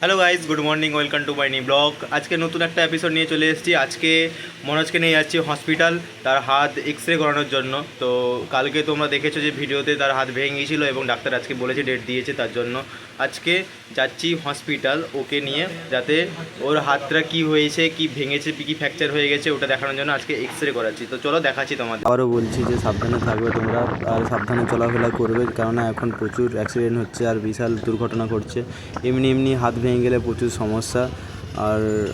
Hello guys, good morning, welcome to my new blog. আজকে নতুন একটা এপিসোড নিয়ে চলে এসেছি। আজকে মনোজকে নিয়ে যাচ্ছি হসপিটাল তার হাত এক্স রে করানোর জন্য। তো কালকে তোমরা দেখেছো যে ভিডিওতে তার হাত ভেঙে গিয়েছিলো এবং ডাক্তার আজকে বলেছে, ডেট দিয়েছে। তার জন্য আজকে যাচ্ছি হসপিটাল ওকে নিয়ে, যাতে ওর হাতটা কি হয়েছে, কি ভেঙেছে, কি ফ্র্যাকচার হয়ে গেছে ওটা দেখানোর জন্য আজকে এক্স রে করাচ্ছি। তো চলো দেখাচ্ছি তোমাদের। আবারও বলছি যে সাবধানে থাকবে তোমরা, আর সাবধানে চলাফেরা করবে, কেননা এখন প্রচুর অ্যাক্সিডেন্ট হচ্ছে আর বিশাল দুর্ঘটনা ঘটছে। এমনি হাত ভেঙে গেলে প্রচুর সমস্যা।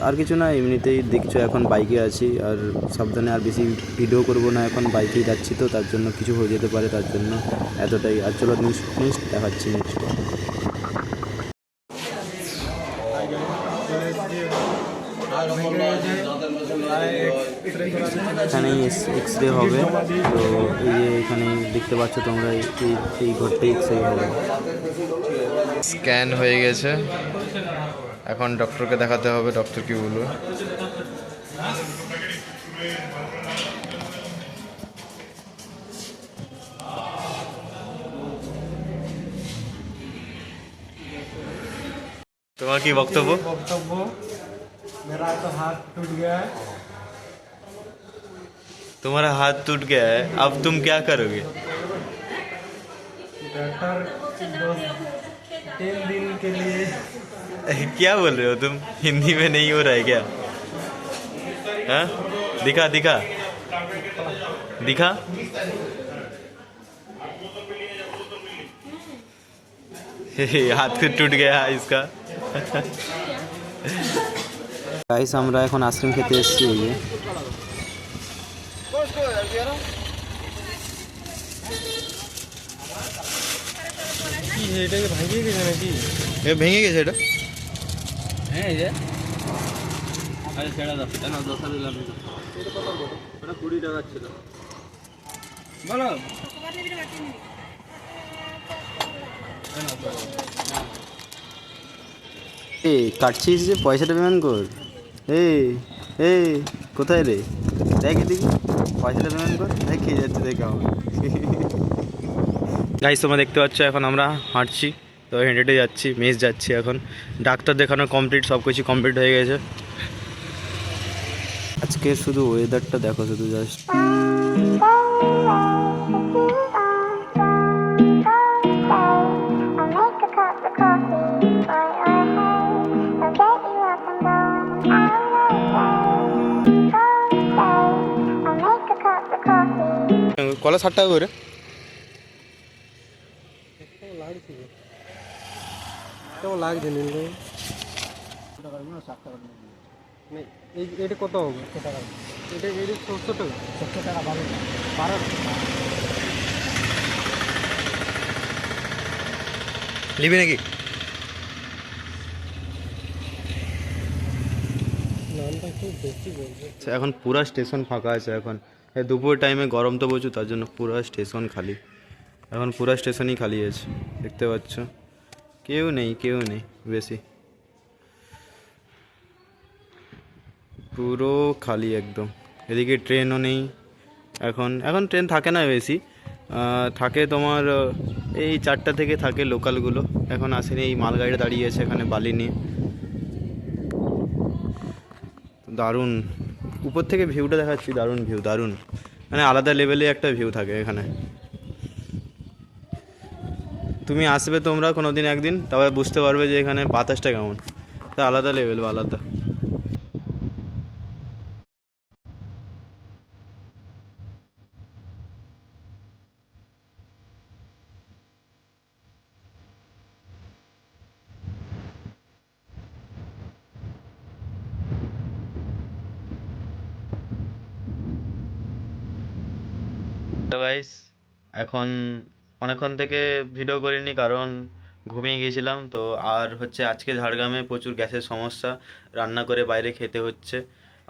আর কিছু না, এমনিতেই দেখছো এখন বাইকে আছি, আর সাবধানে, আর বেশি ভিডিও করবো না, এখন বাইকেই যাচ্ছি, তো তার জন্য কিছু হয়ে যেতে পারে, তার জন্য এতটাই। আর চলো নেক্সট দেখাচ্ছি নেক্সট। এখানেই এক্স রে হবে। তো এই যে এখানে দেখতে পাচ্ছ তোমরা, এই ঘরটাই এক্স রে হবে। স্ক্যান হয়ে গেছে, এখন ডক্টরকে দেখাতে হবে। ডক্টর কি বলবে? তোমার কি বক্তব্য? मेरा तो हाथ टूट गया है। तुम्हारा हाथ टूट गया है, अब तुम क्या करोगे? डॉक्टर 3 दिन के लिए। क्या बोल रहे हो तुम? हिंदी में नहीं हो रहा है क्या? हाँ, दिखा दिखा दिखा। हाथ टूट गया इसका। গাইস, আমরা এখন আইসক্রিম খেতে এসেছি। এই যে এটাকে ভাঙিয়ে গেছে নাকি? ভেঙে গেছে এটা। হ্যাঁ, এই যে আরে ছেড়ে দাও, কেন 10 দিলাম। এটা 20 টাকা ছিল। বলো এই কাটছিস যে, পয়সাটা পেমেন্ট কর। এই এই কোথায় রে? দেখ এদিকে, পয়সাটা পেমেন্ট কর। দেখ খেয়ে যাচ্ছে, দেখ আমার। গাইস, তোমরা দেখতে পাচ্ছ এখন আমরা হাঁটছি, তো হেঁটে হেঁটে যাচ্ছি, মেস যাচ্ছি। এখন ডাক্তার দেখানো কমপ্লিট, সব কিছু কমপ্লিট হয়ে গেছে। আজকে শুধু ওয়েদারটা দেখো, শুধু জাস্ট। কলা 60 টাকা করে। কেমন লাগছে নীল? এটা কত হবে? এটা 70 টাকা। 70 টাকা 12 নিবি নাকি? নামটা খুব বেশি বলছে। এখন পুরো স্টেশন ফাঁকা আছে। এখন দুপুর টাইমে গরম তো প্রচুর, তার জন্য পুরো স্টেশন খালি। এখন পুরো স্টেশনই খালি আছে, দেখতে পাচ্ছ। কেউ নেই বেশি, পুরো খালি একদম। এদিকে ট্রেনও নেই। এখন ট্রেন থাকে না বেশি, থাকে তোমার এই 4টা থেকে থাকে লোকালগুলো। এখন আসেনি, এই মালগাড়িটা দাঁড়িয়ে আছে এখানে বালি নিয়ে। দারুণ উপর থেকে ভিউটা দেখাচ্ছি, দারুণ ভিউ, দারুণ, মানে আলাদা লেভেলে একটা ভিউ থাকে এখানে। তুমি আসবে তোমরা কোনো দিন একদিন, তবে বুঝতে পারবে যে এখানে বাতাসটা কেমন। তা আলাদা লেভেল, আলাদা। তো গাইস, এখন অনেকক্ষণ থেকে ভিডিও করিনি, কারণ ঘুমিয়ে গিয়েছিলাম। তো আর হচ্ছে আজকে ঝাড়গ্রামে প্রচুর গ্যাসের সমস্যা, রান্না করে বাইরে খেতে হচ্ছে।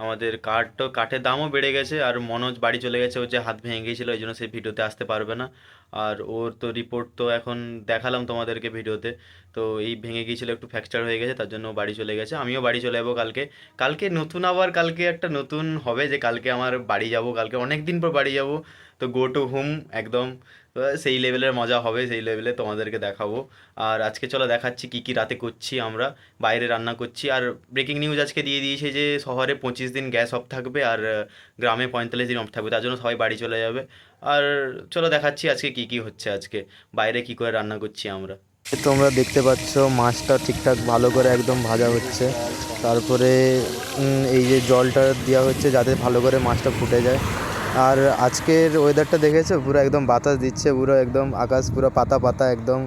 আমাদের কাঠের দামও বেড়ে গেছে, আর মনোজ বাড়ি চলে গেছে, হচ্ছে হাত ভেঙে গিয়েছিলো, এই জন্য সে ভিডিওতে আসতে পারবে না। আর ওর তো রিপোর্ট তো এখন দেখালাম তোমাদেরকে ভিডিওতে। তো এই ভেঙে গিয়েছিলো, একটু ফ্র্যাকচার হয়ে গেছে, তার জন্য ও বাড়ি চলে গেছে। আমিও বাড়ি চলে যাবো কালকে। কালকে নতুন, আবার কালকে একটা নতুন হবে যে কালকে আমার বাড়ি যাব, কালকে অনেক দিন পর বাড়ি যাব। তো গো টু হোম একদম। তো সেই লেভেলের মজা হবে, সেই লেভেলে তোমাদেরকে দেখাবো। আর আজকে চলো দেখাচ্ছি কী কী রাতে করছি আমরা। বাইরে রান্না করছি। আর ব্রেকিং নিউজ আজকে দিয়ে দিয়েছে যে শহরে 25 দিন গ্যাস অফ থাকবে, আর গ্রামে 45 দিন অফ থাকবে, তার জন্য সবাই বাড়ি চলে যাবে। আর চলো দেখাচ্ছি আজকে কী কী হচ্ছে, আজকে বাইরে কী করে রান্না করছি আমরা। তোমরা দেখতে পাচ্ছ মাছটা ঠিকঠাক ভালো করে একদম ভাজা হচ্ছে। তারপরে এই যে জলটা দেওয়া হচ্ছে যাতে ভালো করে মাছটা ফুটে যায়। আর আজকের ওয়েদারটা দেখেছো, পুরো একদম বাতাস দিচ্ছে, পুরো একদম আকাশ পুরো পাতা পাতা একদম,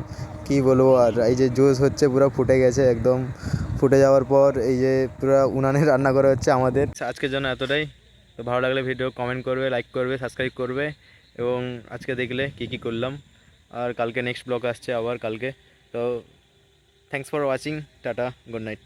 কি বলবো। আর এই যে জুস হচ্ছে পুরো ফুটে গেছে একদম। ফুটে যাওয়ার পর এই যে পুরো উনানে রান্না করা হচ্ছে আমাদের। আজকের জন্য এতটাই। তো ভালো লাগলে ভিডিও কমেন্ট করবে, লাইক করবে, সাবস্ক্রাইব করবে, এবং আজকে দেখলে কী কী করলাম। আর কালকে নেক্সট ব্লগ আসছে আবার কালকে। তো thanks for watching, tata, good night.